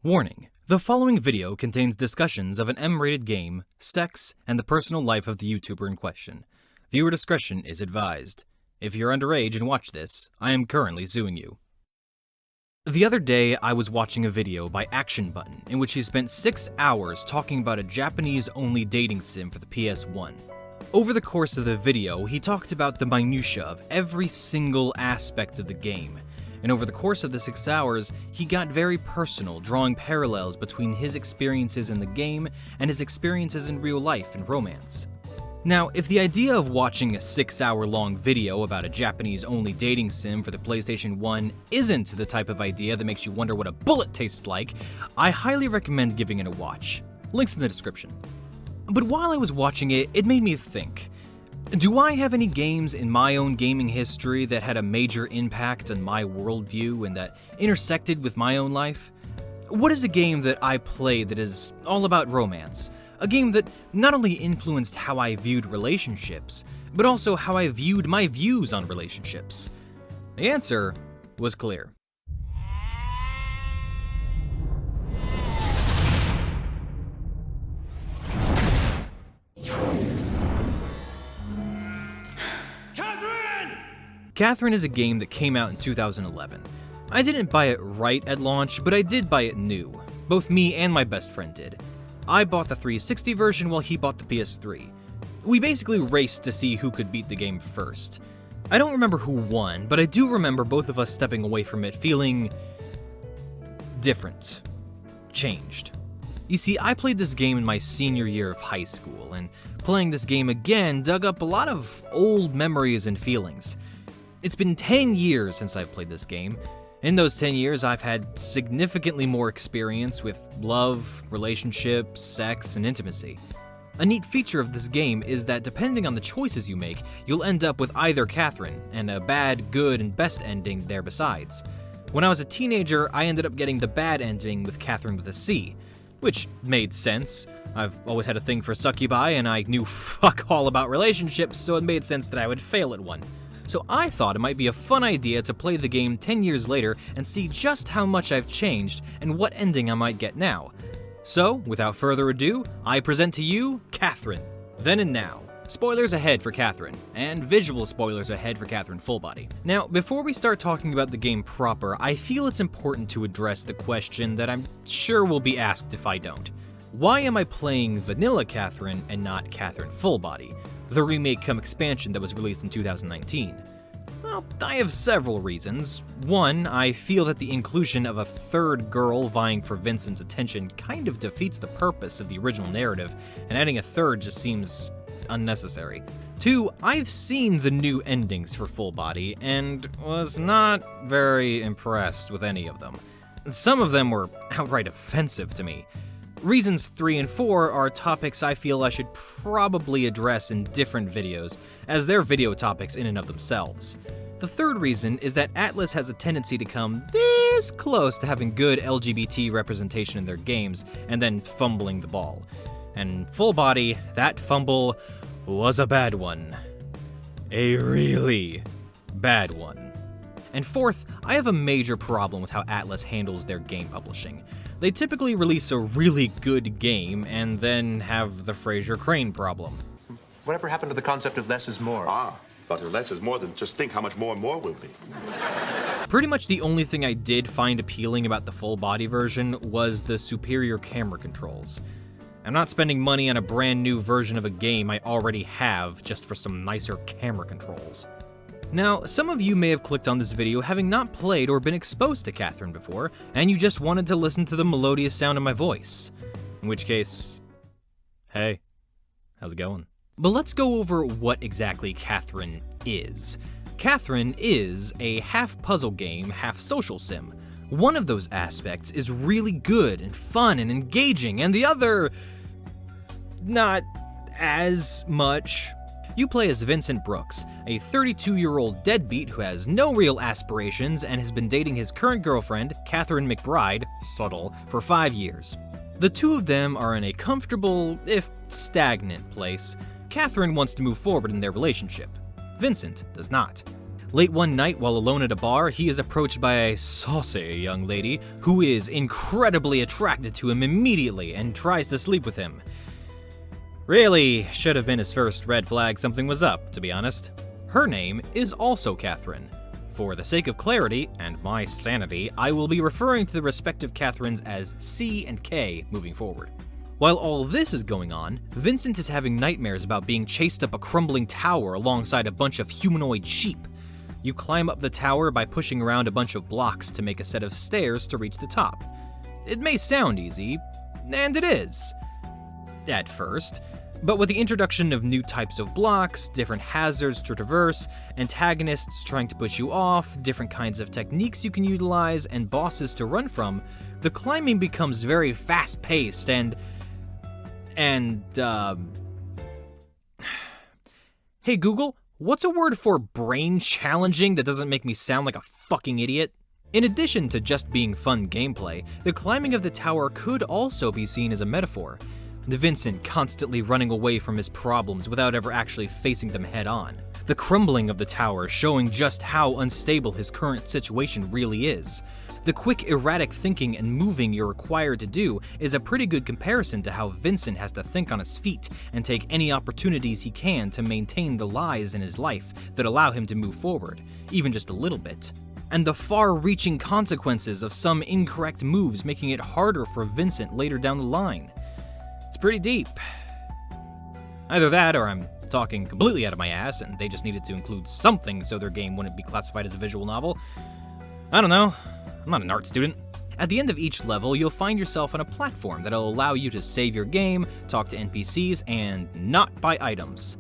Warning: the following video contains discussions of an M-rated game, sex, and the personal life of the YouTuber in question. Viewer discretion is advised. If you're underage and watch this, I am currently suing you. The other day, I was watching a video by Action Button in which he spent 6 hours talking about a Japanese-only dating sim for the PS1. Over the course of the video, he talked about the minutiae of every single aspect of the game, and over the course of the 6 hours, he got very personal, drawing parallels between his experiences in the game and his experiences in real life and romance. Now, if the idea of watching a 6-hour-long video about a Japanese-only dating sim for the PlayStation 1 isn't the type of idea that makes you wonder what a bullet tastes like, I highly recommend giving it a watch. Links in the description. But while I was watching it, it made me think. Do I have any games in my own gaming history that had a major impact on my worldview and that intersected with my own life? What is a game that I played that is all about romance? A game that not only influenced how I viewed relationships, but also how I viewed my views on relationships? The answer was clear. Catherine is a game that came out in 2011. I didn't buy it right at launch, but I did buy it new. Both me and my best friend did. I bought the 360 version while he bought the PS3. We basically raced to see who could beat the game first. I don't remember who won, but I do remember both of us stepping away from it feeling different. Changed. You see, I played this game in my senior year of high school, and playing this game again dug up a lot of old memories and feelings. It's been 10 years since I've played this game. In those 10 years, I've had significantly more experience with love, relationships, sex, and intimacy. A neat feature of this game is that depending on the choices you make, you'll end up with either Catherine, and a bad, good, and best ending there besides. When I was a teenager, I ended up getting the bad ending with Catherine with a C, which made sense. I've always had a thing for succubi, and I knew fuck all about relationships, so it made sense that I would fail at one. So I thought it might be a fun idea to play the game 10 years later and see just how much I've changed and what ending I might get now. So, without further ado, I present to you, Catherine. Then and now. Spoilers ahead for Catherine, and visual spoilers ahead for Catherine Full Body. Now, before we start talking about the game proper, I feel it's important to address the question that I'm sure will be asked if I don't. Why am I playing Vanilla Catherine and not Catherine Full Body, the remake cum expansion that was released in 2019? Well, I have several reasons. One, I feel that the inclusion of a third girl vying for Vincent's attention kind of defeats the purpose of the original narrative, and adding a third just seems unnecessary. Two, I've seen the new endings for Full Body, and was not very impressed with any of them. Some of them were outright offensive to me. Reasons 3 and 4 are topics I feel I should probably address in different videos, as they're video topics in and of themselves. The third reason is that Atlus has a tendency to come this close to having good LGBT representation in their games, and then fumbling the ball. And Full Body, that fumble was a bad one. A really bad one. And fourth, I have a major problem with how Atlus handles their game publishing. They typically release a really good game and then have the Fraser Crane problem. Whatever happened to the concept of less is more? But if less is more, then just think how much more and more will be. Pretty much the only thing I did find appealing about the Full Body version was the superior camera controls. I'm not spending money on a brand new version of a game I already have just for some nicer camera controls. Now, some of you may have clicked on this video having not played or been exposed to Catherine before, and you just wanted to listen to the melodious sound of my voice. In which case, hey, how's it going? But let's go over what exactly Catherine is. Catherine is a half puzzle game, half social sim. One of those aspects is really good and fun and engaging, and the other, not as much. You play as Vincent Brooks, a 32-year-old deadbeat who has no real aspirations and has been dating his current girlfriend, Catherine McBride, subtle, for 5 years. The two of them are in a comfortable, if stagnant, place. Catherine wants to move forward in their relationship. Vincent does not. Late one night, while alone at a bar, he is approached by a saucy young lady who is incredibly attracted to him immediately and tries to sleep with him. Really should have been his first red flag something was up, to be honest. Her name is also Catherine. For the sake of clarity and my sanity, I will be referring to the respective Catherines as C and K moving forward. While all this is going on, Vincent is having nightmares about being chased up a crumbling tower alongside a bunch of humanoid sheep. You climb up the tower by pushing around a bunch of blocks to make a set of stairs to reach the top. It may sound easy, and it is, at first, but with the introduction of new types of blocks, different hazards to traverse, antagonists trying to push you off, different kinds of techniques you can utilize, and bosses to run from, the climbing becomes very fast-paced and Hey Google, what's a word for brain challenging that doesn't make me sound like a fucking idiot? In addition to just being fun gameplay, the climbing of the tower could also be seen as a metaphor. Vincent constantly running away from his problems without ever actually facing them head on. The crumbling of the tower showing just how unstable his current situation really is. The quick, erratic thinking and moving you're required to do is a pretty good comparison to how Vincent has to think on his feet and take any opportunities he can to maintain the lies in his life that allow him to move forward, even just a little bit. And the far-reaching consequences of some incorrect moves making it harder for Vincent later down the line. It's pretty deep. Either that, or I'm talking completely out of my ass and they just needed to include something so their game wouldn't be classified as a visual novel. I don't know. I'm not an art student. At the end of each level, you'll find yourself on a platform that'll allow you to save your game, talk to NPCs, and not buy items.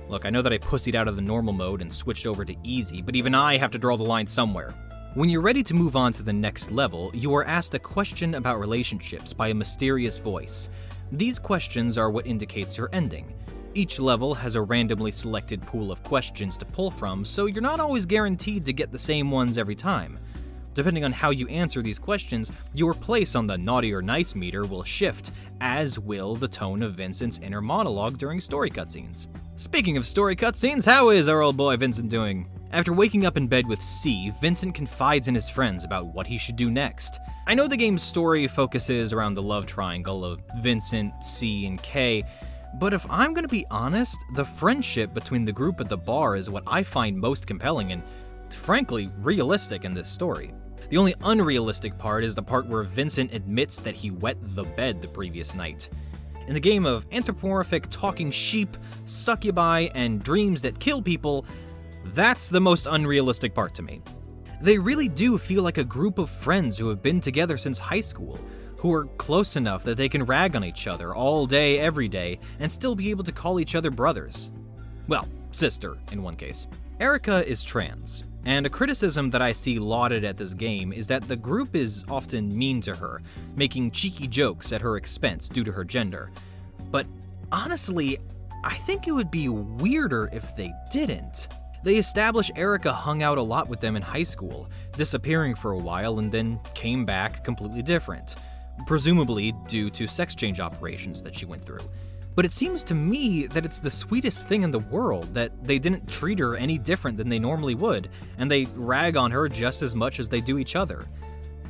Look, I know that I pussied out of the normal mode and switched over to easy, but even I have to draw the line somewhere. When you're ready to move on to the next level, you are asked a question about relationships by a mysterious voice. These questions are what indicates your ending. Each level has a randomly selected pool of questions to pull from, so you're not always guaranteed to get the same ones every time. Depending on how you answer these questions, your place on the naughty or nice meter will shift, as will the tone of Vincent's inner monologue during story cutscenes. Speaking of story cutscenes, how is our old boy Vincent doing? After waking up in bed with C, Vincent confides in his friends about what he should do next. I know the game's story focuses around the love triangle of Vincent, C, and K, but if I'm gonna be honest, the friendship between the group at the bar is what I find most compelling and, frankly, realistic in this story. The only unrealistic part is the part where Vincent admits that he wet the bed the previous night. In the game of anthropomorphic talking sheep, succubi, and dreams that kill people, that's the most unrealistic part to me. They really do feel like a group of friends who have been together since high school, who are close enough that they can rag on each other all day, every day, and still be able to call each other brothers. Well, sister, in one case. Erica is trans, and a criticism that I see lauded at this game is that the group is often mean to her, making cheeky jokes at her expense due to her gender. But honestly, I think it would be weirder if they didn't. They establish Erica hung out a lot with them in high school, disappearing for a while and then came back completely different, presumably due to sex change operations that she went through. But it seems to me that it's the sweetest thing in the world that they didn't treat her any different than they normally would, and they rag on her just as much as they do each other.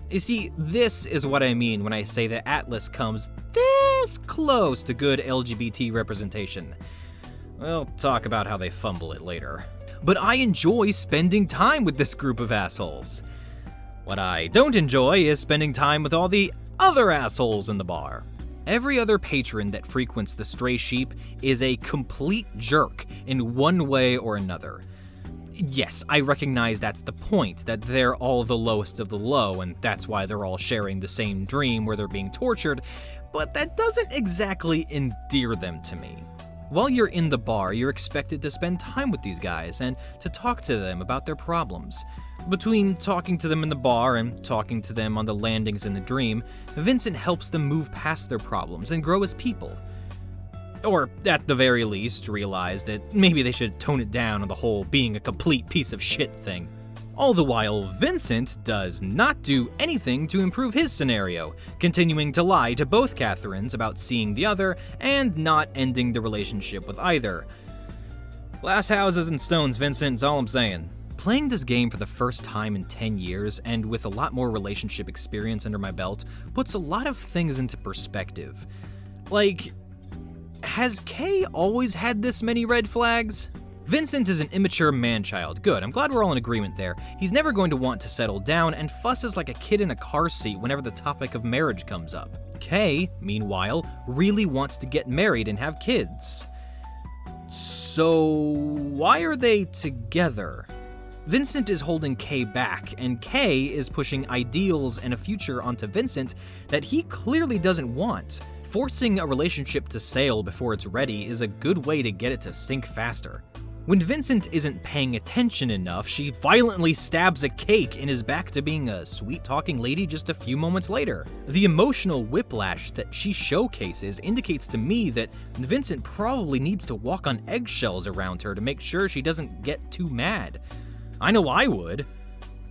You see, this is what I mean when I say that Atlus comes this close to good LGBT representation. We'll talk about how they fumble it later. But I enjoy spending time with this group of assholes. What I don't enjoy is spending time with all the other assholes in the bar. Every other patron that frequents the Stray Sheep is a complete jerk in one way or another. Yes, I recognize that's the point, that they're all the lowest of the low, and that's why they're all sharing the same dream where they're being tortured, but that doesn't exactly endear them to me. While you're in the bar, you're expected to spend time with these guys and to talk to them about their problems. Between talking to them in the bar and talking to them on the landings in the dream, Vincent helps them move past their problems and grow as people. Or, at the very least, realize that maybe they should tone it down on the whole being a complete piece of shit thing. All the while, Vincent does not do anything to improve his scenario, continuing to lie to both Catherines about seeing the other and not ending the relationship with either. Glass houses and stones, Vincent, is all I'm saying. Playing this game for the first time in 10 years, and with a lot more relationship experience under my belt, puts a lot of things into perspective. Like, has Kay always had this many red flags? Vincent is an immature man-child. Good, I'm glad we're all in agreement there. He's never going to want to settle down and fusses like a kid in a car seat whenever the topic of marriage comes up. Kay, meanwhile, really wants to get married and have kids. So, why are they together? Vincent is holding Kay back, and Kay is pushing ideals and a future onto Vincent that he clearly doesn't want. Forcing a relationship to sail before it's ready is a good way to get it to sink faster. When Vincent isn't paying attention enough, she violently stabs a cake and is back to being a sweet-talking lady just a few moments later. The emotional whiplash that she showcases indicates to me that Vincent probably needs to walk on eggshells around her to make sure she doesn't get too mad. I know I would.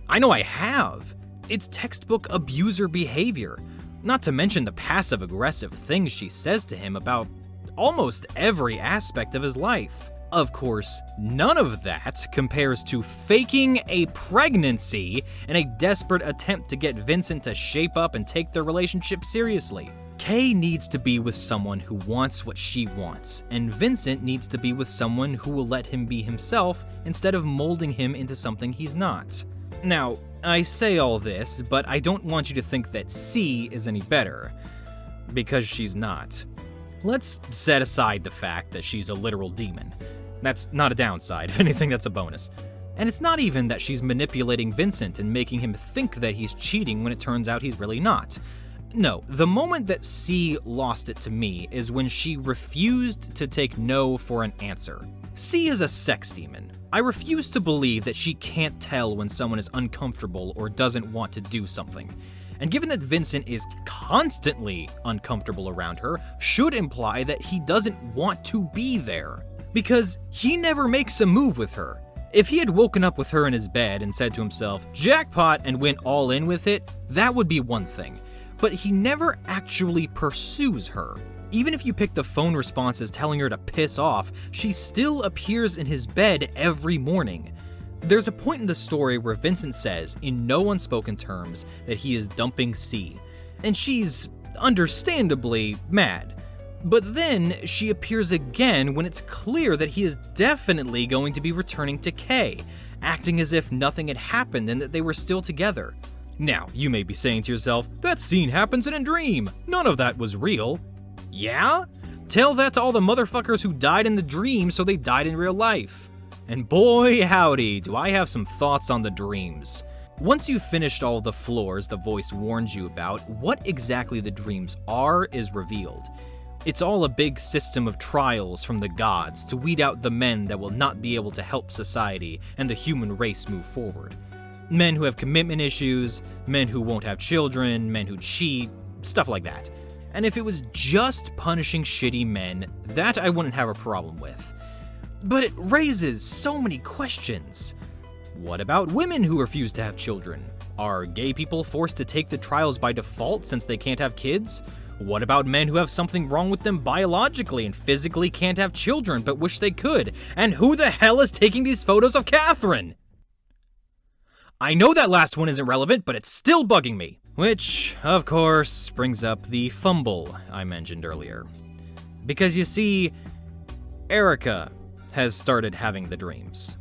I know I have. It's textbook abuser behavior. Not to mention the passive-aggressive things she says to him about almost every aspect of his life. Of course, none of that compares to faking a pregnancy in a desperate attempt to get Vincent to shape up and take their relationship seriously. Kay needs to be with someone who wants what she wants, and Vincent needs to be with someone who will let him be himself instead of molding him into something he's not. Now, I say all this, but I don't want you to think that C is any better, because she's not. Let's set aside the fact that she's a literal demon. That's not a downside, if anything that's a bonus. And it's not even that she's manipulating Vincent and making him think that he's cheating when it turns out he's really not. No, the moment that C lost it to me is when she refused to take no for an answer. C is a sex demon. I refuse to believe that she can't tell when someone is uncomfortable or doesn't want to do something. And given that Vincent is constantly uncomfortable around her, should imply that he doesn't want to be there. Because he never makes a move with her. If he had woken up with her in his bed and said to himself, jackpot, and went all in with it, that would be one thing. But he never actually pursues her. Even if you pick the phone responses telling her to piss off, she still appears in his bed every morning. There's a point in the story where Vincent says, in no unspoken terms, that he is dumping C, and she's understandably mad. But then she appears again when it's clear that he is definitely going to be returning to Kay, acting as if nothing had happened and that they were still together. Now, you may be saying to yourself, that scene happens in a dream. None of that was real. Yeah? Tell that to all the motherfuckers who died in the dream so they died in real life. And boy howdy, do I have some thoughts on the dreams. Once you've finished all the floors the voice warns you about, what exactly the dreams are is revealed. It's all a big system of trials from the gods to weed out the men that will not be able to help society and the human race move forward. Men who have commitment issues, men who won't have children, men who cheat, stuff like that. And if it was just punishing shitty men, that I wouldn't have a problem with. But it raises so many questions. What about women who refuse to have children? Are gay people forced to take the trials by default since they can't have kids? What about men who have something wrong with them biologically and physically can't have children but wish they could? And who the hell is taking these photos of Catherine? I know that last one isn't relevant, but it's still bugging me. Which, of course, brings up the fumble I mentioned earlier. Because you see, Erica has started having the dreams.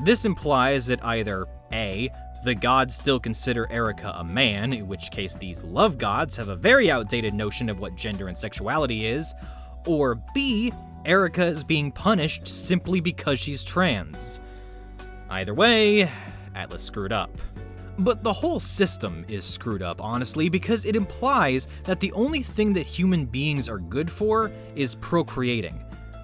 This implies that either A, the gods still consider Erica a man, in which case these love gods have a very outdated notion of what gender and sexuality is, or B, Erica is being punished simply because she's trans. Either way, Atlas screwed up. But the whole system is screwed up, honestly, because it implies that the only thing that human beings are good for is procreating.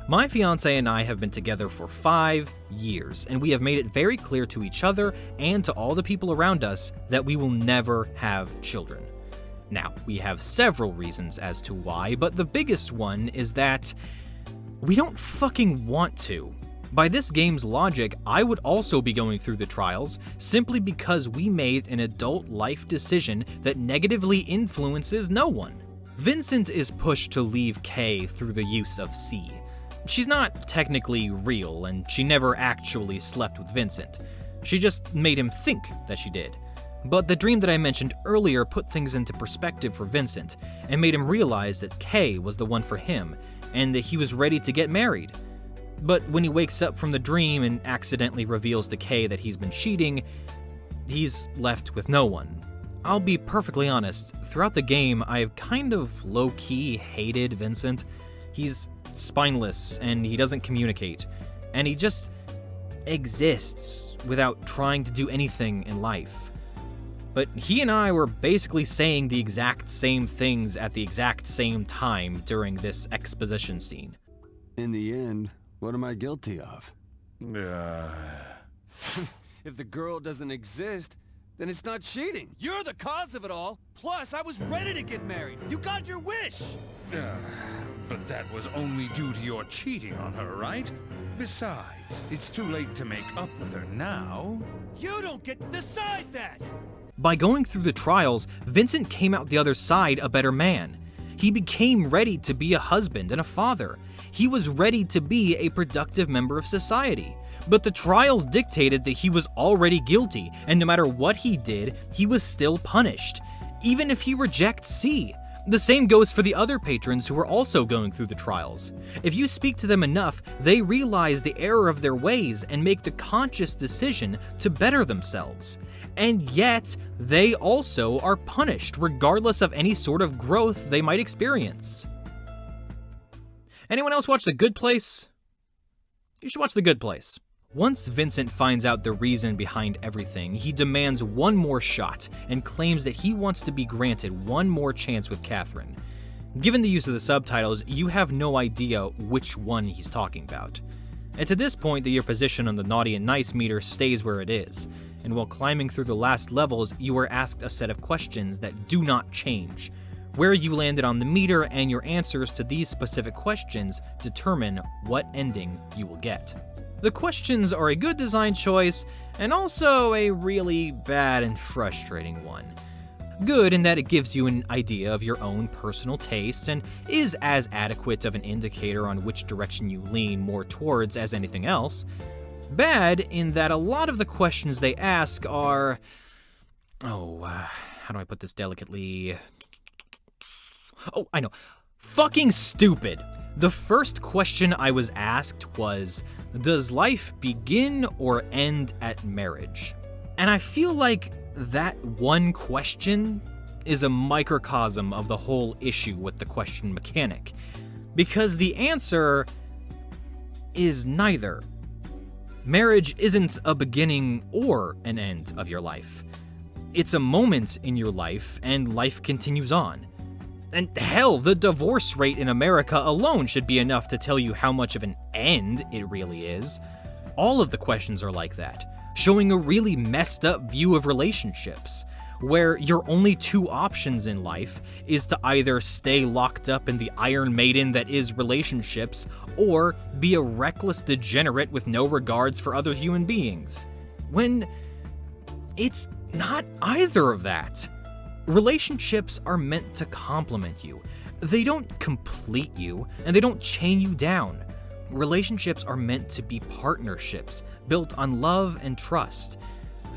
My fiance and I have been together for 5 years, and we have made it very clear to each other and to all the people around us that we will never have children. Now, we have several reasons as to why, but the biggest one is that we don't fucking want to. By this game's logic, I would also be going through the trials simply because we made an adult life decision that negatively influences no one. Vincent is pushed to leave Kay through the use of C. She's not technically real, and she never actually slept with Vincent. She just made him think that she did. But the dream that I mentioned earlier put things into perspective for Vincent and made him realize that Kay was the one for him and that he was ready to get married. But when he wakes up from the dream and accidentally reveals to Kay that he's been cheating, he's left with no one. I'll be perfectly honest, throughout the game, I've kind of low-key hated Vincent. He's spineless and he doesn't communicate, and he just exists without trying to do anything in life. But he and I were basically saying the exact same things at the exact same time during this exposition scene. In the end, what am I guilty of? If the girl doesn't exist, then it's not cheating. You're the cause of it all. Plus, I was ready to get married. You got your wish. But that was only due to your cheating on her, right? Besides, it's too late to make up with her now. You don't get to decide that. By going through the trials, Vincent came out the other side a better man. He became ready to be a husband and a father. He was ready to be a productive member of society. But the trials dictated that he was already guilty, and no matter what he did, he was still punished, even if he rejects C. The same goes for the other patrons who are also going through the trials. If you speak to them enough, they realize the error of their ways and make the conscious decision to better themselves. And yet, they also are punished regardless of any sort of growth they might experience. Anyone else watch The Good Place? You should watch The Good Place. Once Vincent finds out the reason behind everything, he demands one more shot and claims that he wants to be granted one more chance with Catherine. Given the use of the subtitles, you have no idea which one he's talking about. It's at this point that your position on the naughty and nice meter stays where it is, and while climbing through the last levels, you are asked a set of questions that do not change. Where you landed on the meter and your answers to these specific questions determine what ending you will get. The questions are a good design choice, and also a really bad and frustrating one. Good in that it gives you an idea of your own personal taste and is as adequate of an indicator on which direction you lean more towards as anything else. Bad in that a lot of the questions they ask are... how do I put this delicately? Oh, I know. Fucking stupid! The first question I was asked was, does life begin or end at marriage? And I feel like that one question is a microcosm of the whole issue with the question mechanic, because the answer is neither. Marriage isn't a beginning or an end of your life. It's a moment in your life, and life continues on. And hell, the divorce rate in America alone should be enough to tell you how much of an end it really is. All of the questions are like that, showing a really messed up view of relationships, where your only two options in life is to either stay locked up in the Iron Maiden that is relationships, or be a reckless degenerate with no regards for other human beings. When it's not either of that. Relationships are meant to complement you. They don't complete you, and they don't chain you down. Relationships are meant to be partnerships, built on love and trust.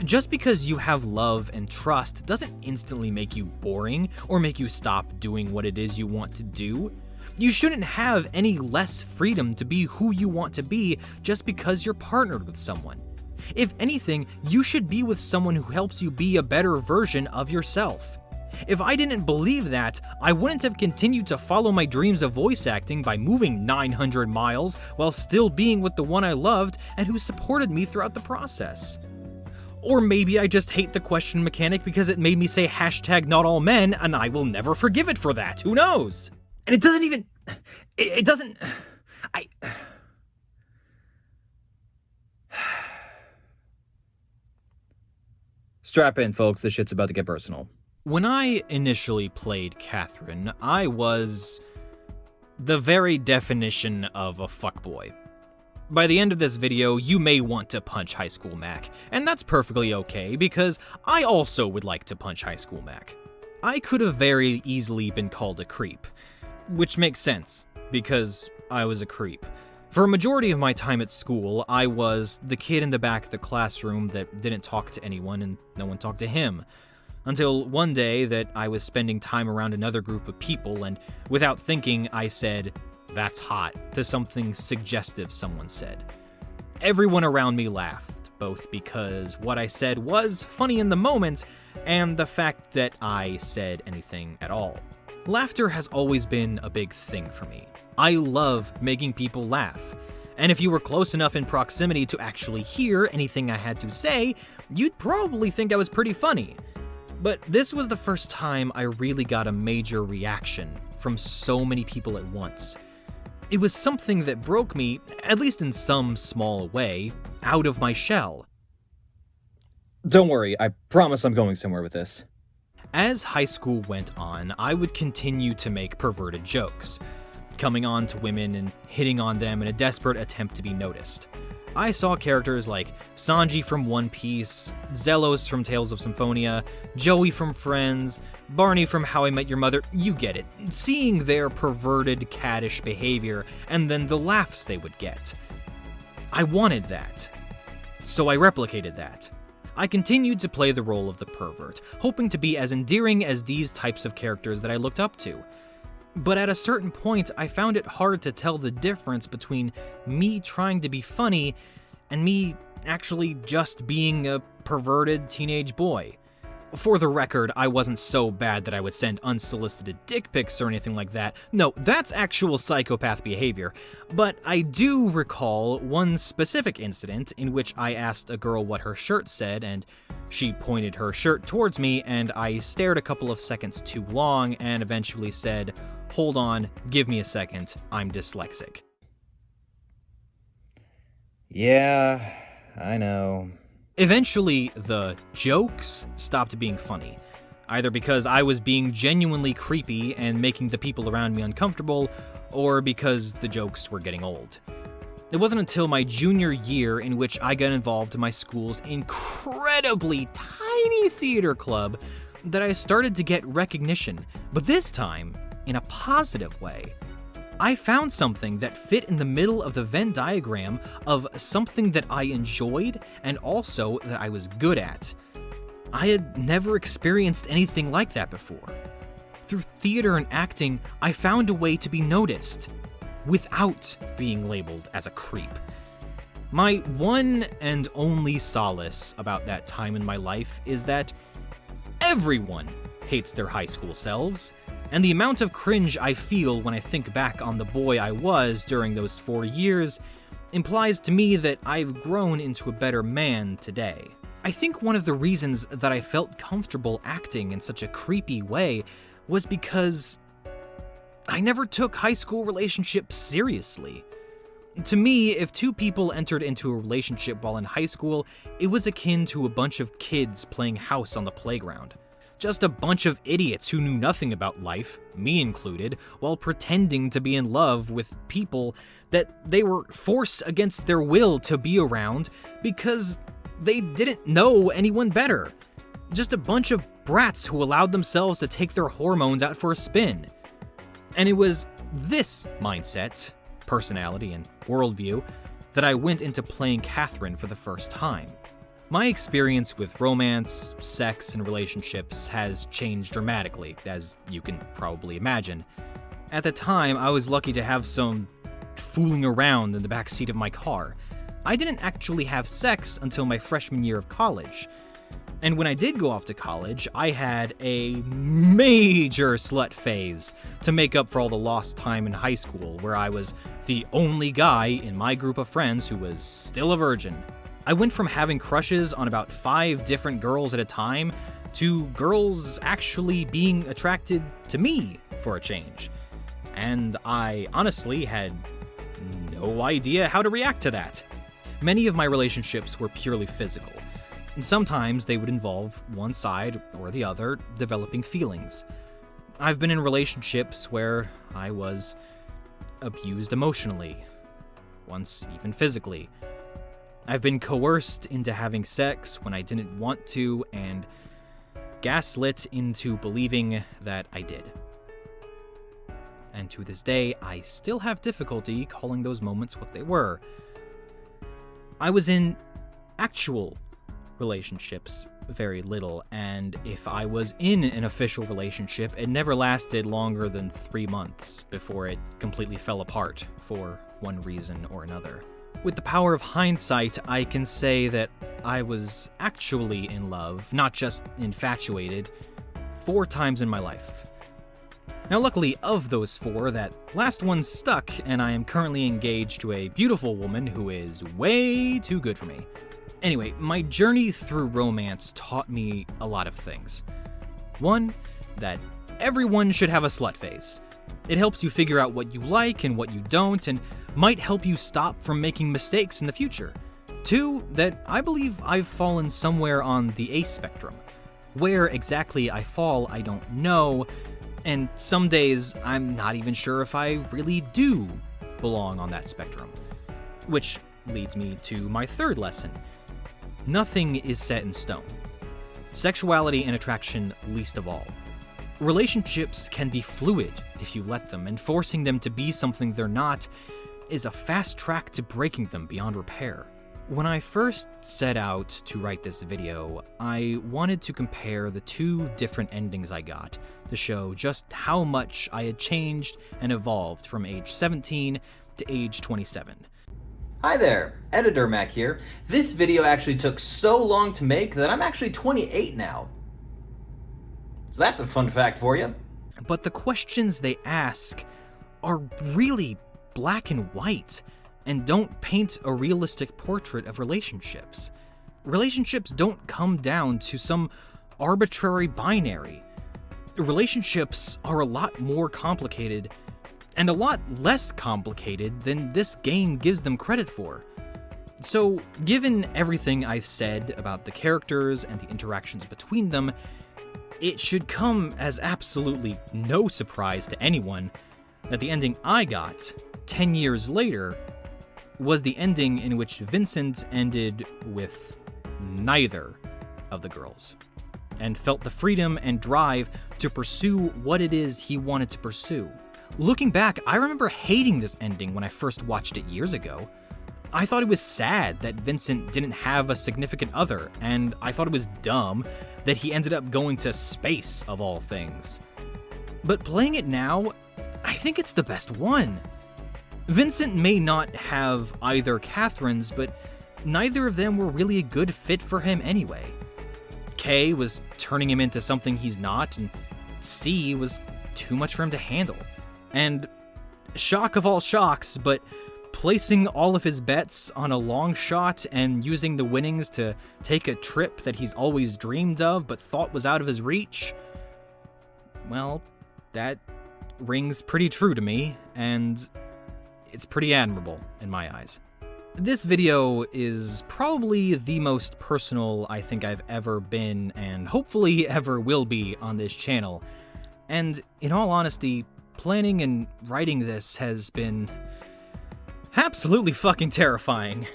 Just because you have love and trust doesn't instantly make you boring or make you stop doing what it is you want to do. You shouldn't have any less freedom to be who you want to be just because you're partnered with someone. If anything, you should be with someone who helps you be a better version of yourself. If I didn't believe that, I wouldn't have continued to follow my dreams of voice acting by moving 900 miles while still being with the one I loved and who supported me throughout the process. Or maybe I just hate the question mechanic because it made me say #NotAllMen and I will never forgive it for that, who knows? And it doesn't even... It doesn't... Strap in, folks, this shit's about to get personal. When I initially played Catherine, I was the very definition of a fuckboy. By the end of this video, you may want to punch High School Mac, and that's perfectly okay, because I also would like to punch High School Mac. I could have very easily been called a creep, which makes sense, because I was a creep. For a majority of my time at school, I was the kid in the back of the classroom that didn't talk to anyone and no one talked to him. Until one day that I was spending time around another group of people and without thinking I said, "That's hot," to something suggestive someone said. Everyone around me laughed, both because what I said was funny in the moment and the fact that I said anything at all. Laughter has always been a big thing for me. I love making people laugh. And if you were close enough in proximity to actually hear anything I had to say, you'd probably think I was pretty funny. But this was the first time I really got a major reaction from so many people at once. It was something that broke me, at least in some small way, out of my shell. Don't worry, I promise I'm going somewhere with this. As high school went on, I would continue to make perverted jokes, coming on to women and hitting on them in a desperate attempt to be noticed. I saw characters like Sanji from One Piece, Zelos from Tales of Symphonia, Joey from Friends, Barney from How I Met Your Mother, you get it, seeing their perverted, caddish behavior and then the laughs they would get. I wanted that, so I replicated that. I continued to play the role of the pervert, hoping to be as endearing as these types of characters that I looked up to. But at a certain point, I found it hard to tell the difference between me trying to be funny and me actually just being a perverted teenage boy. For the record, I wasn't so bad that I would send unsolicited dick pics or anything like that. No, that's actual psychopath behavior. But I do recall one specific incident in which I asked a girl what her shirt said, and she pointed her shirt towards me, and I stared a couple of seconds too long and eventually said, "Hold on, give me a second, I'm dyslexic." Yeah, I know. Eventually, the jokes stopped being funny, either because I was being genuinely creepy and making the people around me uncomfortable, or because the jokes were getting old. It wasn't until my junior year in which I got involved in my school's incredibly tiny theater club that I started to get recognition, but this time in a positive way. I found something that fit in the middle of the Venn diagram of something that I enjoyed and also that I was good at. I had never experienced anything like that before. Through theater and acting, I found a way to be noticed without being labeled as a creep. My one and only solace about that time in my life is that everyone hates their high school selves. And the amount of cringe I feel when I think back on the boy I was during those 4 years implies to me that I've grown into a better man today. I think one of the reasons that I felt comfortable acting in such a creepy way was because I never took high school relationships seriously. To me, if two people entered into a relationship while in high school, it was akin to a bunch of kids playing house on the playground. Just a bunch of idiots who knew nothing about life, me included, while pretending to be in love with people that they were forced against their will to be around because they didn't know anyone better. Just a bunch of brats who allowed themselves to take their hormones out for a spin. And it was this mindset, personality, and worldview that I went into playing Catherine for the first time. My experience with romance, sex, and relationships has changed dramatically, as you can probably imagine. At the time, I was lucky to have some fooling around in the backseat of my car. I didn't actually have sex until my freshman year of college. And when I did go off to college, I had a major slut phase to make up for all the lost time in high school, where I was the only guy in my group of friends who was still a virgin. I went from having crushes on about 5 different girls at a time to girls actually being attracted to me for a change. And I honestly had no idea how to react to that. Many of my relationships were purely physical. And sometimes they would involve one side or the other developing feelings. I've been in relationships where I was abused emotionally, once even physically. I've been coerced into having sex when I didn't want to and gaslit into believing that I did. and to this day, I still have difficulty calling those moments what they were. I was in actual relationships very little, and if I was in an official relationship, it never lasted longer than 3 months before it completely fell apart for one reason or another. With the power of hindsight, I can say that I was actually in love, not just infatuated, 4 times in my life. Now luckily, of those 4, that last one stuck, and I am currently engaged to a beautiful woman who is way too good for me. Anyway, my journey through romance taught me a lot of things. 1, that everyone should have a slut phase. It helps you figure out what you like and what you don't, and might help you stop from making mistakes in the future. 2, that I believe I've fallen somewhere on the ace spectrum. Where exactly I fall, I don't know, and some days I'm not even sure if I really do belong on that spectrum. Which leads me to my 3rd lesson. Nothing is set in stone. Sexuality and attraction least of all. Relationships can be fluid if you let them, and forcing them to be something they're not is a fast track to breaking them beyond repair. When I first set out to write this video, I wanted to compare the 2 different endings I got to show just how much I had changed and evolved from age 17 to age 27. Hi there, Editor Mac here. This video actually took so long to make that I'm actually 28 now. So that's a fun fact for you. But the questions they ask are really black and white, and don't paint a realistic portrait of relationships. Relationships don't come down to some arbitrary binary. Relationships are a lot more complicated, and a lot less complicated than this game gives them credit for. So, given everything I've said about the characters and the interactions between them, it should come as absolutely no surprise to anyone that the ending I got, 10 years later, was the ending in which Vincent ended with neither of the girls, and felt the freedom and drive to pursue what it is he wanted to pursue. Looking back, I remember hating this ending when I first watched it years ago. I thought it was sad that Vincent didn't have a significant other, and I thought it was dumb that he ended up going to space, of all things. But playing it now, I think it's the best one. Vincent may not have either Catherines, but neither of them were really a good fit for him anyway. K was turning him into something he's not, and C was too much for him to handle. And shock of all shocks, but placing all of his bets on a long shot and using the winnings to take a trip that he's always dreamed of but thought was out of his reach, well, that rings pretty true to me, and it's pretty admirable in my eyes. This video is probably the most personal I think I've ever been, and hopefully ever will be, on this channel. And in all honesty, planning and writing this has been absolutely fucking terrifying.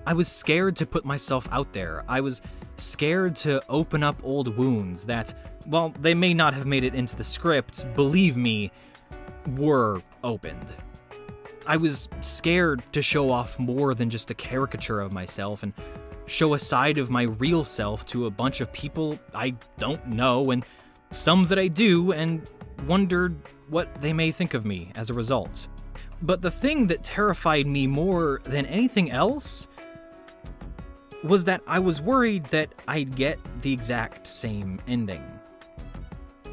I was scared to put myself out there. I was scared to open up old wounds that, while they may not have made it into the script, believe me, were opened. I was scared to show off more than just a caricature of myself and show a side of my real self to a bunch of people I don't know, and some that I do, and wondered what they may think of me as a result. But the thing that terrified me more than anything else was that I was worried that I'd get the exact same ending,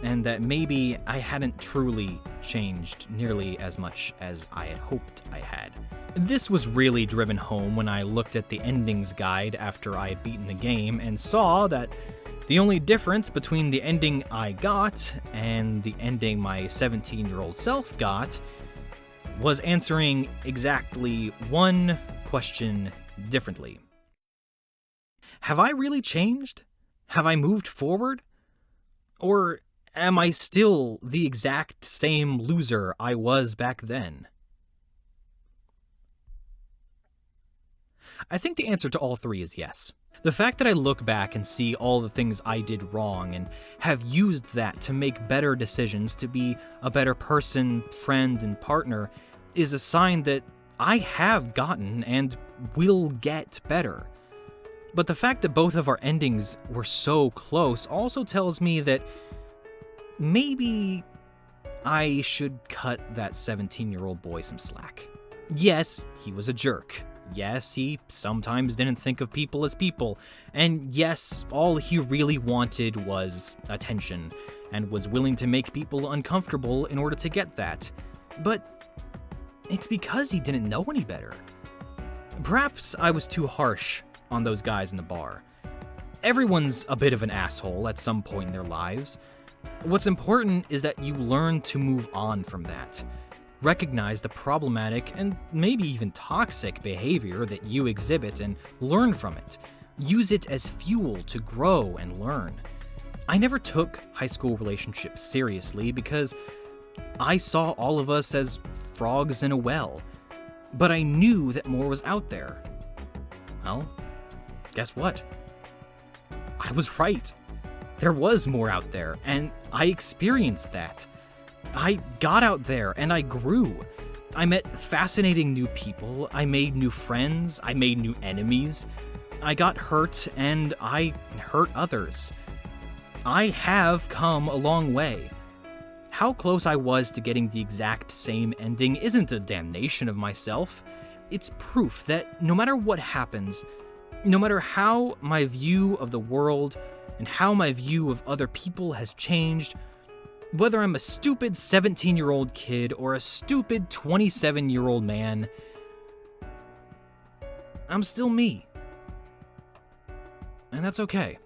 and that maybe I hadn't truly changed nearly as much as I had hoped I had. This was really driven home when I looked at the endings guide after I had beaten the game and saw that the only difference between the ending I got and the ending my 17-year-old self got was answering exactly one question differently. Have I really changed? Have I moved forward? Or am I still the exact same loser I was back then? I think the answer to all three is yes. The fact that I look back and see all the things I did wrong and have used that to make better decisions, to be a better person, friend, and partner, is a sign that I have gotten and will get better. But the fact that both of our endings were so close also tells me that maybe I should cut that 17-year-old boy some slack. Yes, he was a jerk. Yes, he sometimes didn't think of people as people. And yes, all he really wanted was attention, and was willing to make people uncomfortable in order to get that. But it's because he didn't know any better. Perhaps I was too harsh on those guys in the bar. Everyone's a bit of an asshole at some point in their lives. What's important is that you learn to move on from that. Recognize the problematic and maybe even toxic behavior that you exhibit and learn from it. Use it as fuel to grow and learn. I never took high school relationships seriously because I saw all of us as frogs in a well. But I knew that more was out there. Well, guess what? I was right. There was more out there, and I experienced that. I got out there and I grew. I met fascinating new people, I made new friends, I made new enemies. I got hurt and I hurt others. I have come a long way. How close I was to getting the exact same ending isn't a damnation of myself. It's proof that no matter what happens, no matter how my view of the world and how my view of other people has changed, whether I'm a stupid 17-year-old kid or a stupid 27-year-old man, I'm still me. And that's okay.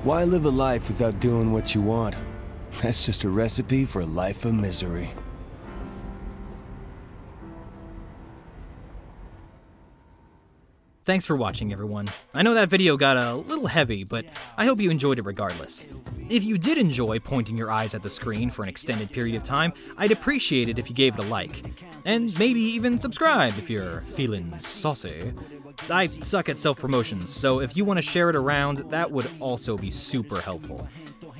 Why live a life without doing what you want? That's just a recipe for a life of misery. Thanks for watching, everyone. I know that video got a little heavy, but I hope you enjoyed it regardless. If you did enjoy pointing your eyes at the screen for an extended period of time, I'd appreciate it if you gave it a like. And maybe even subscribe if you're feeling saucy. I suck at self-promotions, so if you want to share it around, that would also be super helpful.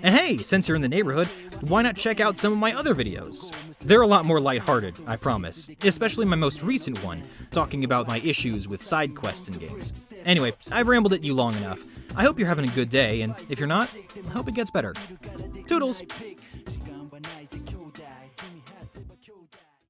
And hey, since you're in the neighborhood, why not check out some of my other videos? They're a lot more lighthearted, I promise, especially my most recent one, talking about my issues with side quests in games. Anyway, I've rambled at you long enough. I hope you're having a good day, and if you're not, I hope it gets better. Toodles!